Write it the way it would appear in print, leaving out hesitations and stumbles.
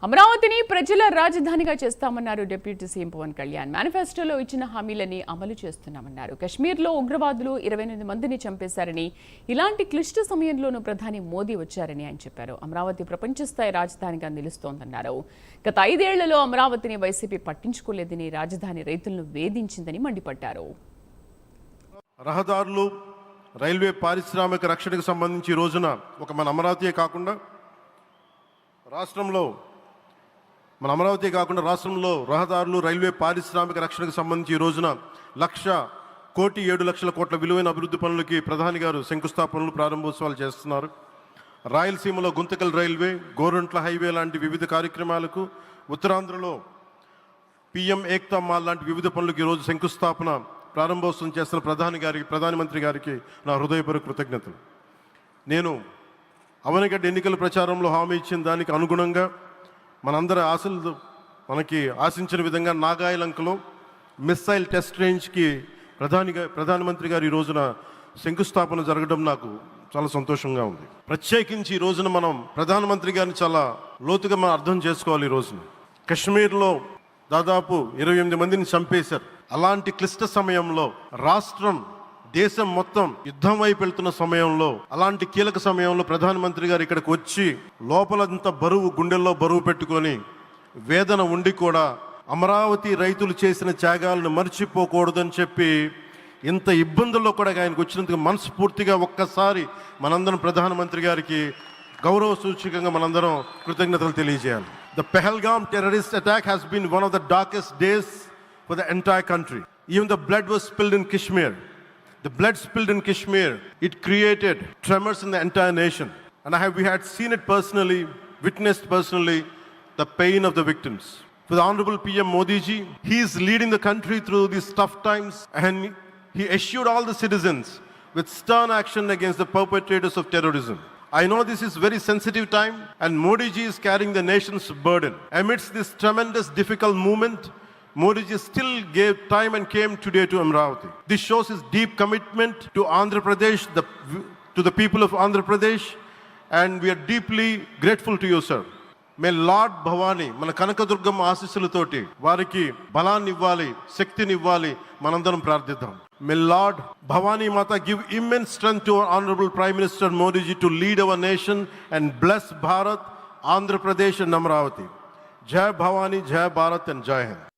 అమరావతిని ప్రజల రాజధానిగా చేస్తామన్నారు డిప్యూటీ సీఎం పవన్ కళ్యాణ్. మేనిఫెస్టోలో ఇచ్చిన హామీలని అమలు చేస్తున్నామన్నారు. కశ్మీర్లో ఉగ్రవాదులు 28 మందిని చంపేశారని, ఇలాంటి క్లిష్ట సమయంలోనూ ప్రధాని మోదీ వచ్చారని ఆయన చెప్పారు. అమరావతి ప్రపంచ స్థాయి రాజధానిగా నిలుస్తోందన్నారు. గత 5 ఏళ్లలో అమరావతిని వైసీపీ పట్టించుకోలేదని, రాజధాని రైతులను వేధించిందని మండిపడ్డారు. రహదారులు, రైల్వే, పారిశ్రామిక రక్షణకు సంబంధించి ఈ రోజున మన అమరావతియే కాకుండా రాష్ట్రంలో రహదారులు, రైల్వే, పారిశ్రామిక రక్షణకు సంబంధించి ఈ రోజున 1,07,00,000 కోట్ల విలువైన అభివృద్ధి పనులకి ప్రధాని గారు శంకుస్థాపనలు, ప్రారంభోత్సవాలు చేస్తున్నారు. రాయలసీమలో గుంతకల్ రైల్వే, గోరంట్ల హైవే లాంటి వివిధ కార్యక్రమాలకు, ఉత్తరాంధ్రలో పిఎం ఏక్తా మాల్ లాంటి వివిధ పనులకు ఈరోజు శంకుస్థాపన, ప్రారంభోత్సవం చేస్తున్న ప్రధానమంత్రి గారికి నా హృదయపూర్వక కృతజ్ఞతలు. నేను అవనిగడ్డ ఎన్నికల ప్రచారంలో హామీ ఇచ్చిన దానికి అనుగుణంగా మనందరి ఆశలు మనకి ఆశించిన విధంగా నాగాయలంకలో మిస్సైల్ టెస్ట్ రేంజ్కి ప్రధానమంత్రి గారు ఈ రోజున శంకుస్థాపన జరగడం నాకు చాలా సంతోషంగా ఉంది. ప్రత్యేకించి ఈ రోజున మనం ప్రధానమంత్రి గారిని చాలా లోతుగా మనం అర్థం చేసుకోవాలి. ఈ రోజున కశ్మీర్లో దాదాపు 28 మందిని చంపేశారు. అలాంటి క్లిష్ట సమయంలో రాష్ట్రం, దేశం మొత్తం యుద్ధం వైపు వెళ్తున్న సమయంలో, అలాంటి కీలక సమయంలో ప్రధానమంత్రి గారు ఇక్కడికి వచ్చి లోపలంతా బరువు, గుండెల్లో బరువు పెట్టుకొని వేదన ఉండి కూడా అమరావతి రైతులు చేసిన త్యాగాలను మర్చిపోకూడదని చెప్పి ఇంత ఇబ్బందుల్లో కూడా ఆయనకు వచ్చినందుకు మనస్ఫూర్తిగా ఒక్కసారి మనందరం ప్రధానమంత్రి గారికి గౌరవ సూచకంగా మనందరం కృతజ్ఞతలు తెలియజేయాలి. The Pahalgam terrorist attack has been one of the darkest days for the entire country. Even the blood was spilled in Kashmir. The blood spilled in Kashmir, it created tremors in the entire nation. And we had seen it personally, witnessed personally, the pain of the victims. For the Honorable PM Modi ji, he is leading the country through these tough times, and he assured all the citizens with stern action against the perpetrators of terrorism. I know this is very sensitive time, and Modi ji is carrying the nation's burden. Amidst this tremendous difficult moment, Modi ji still gave time and came today to Amravati. This shows his deep commitment to Andhra Pradesh, to the people of Andhra Pradesh, and we are deeply grateful to you, sir. May Lord Bhavani, మన కనకదుర్గమ్మ ఆశీస్సులతోటి వారికి బలాన్ని ఇవ్వాలి, శక్తిని ఇవ్వాలి, మనందరం ప్రార్థిద్దాం. May Lord Bhavani Mata give immense strength to our Honorable Prime Minister Modi ji to lead our nation and bless Bharat, Andhra Pradesh and Amravati. Jai Bhavani, Jai Bharat and Jai Hind.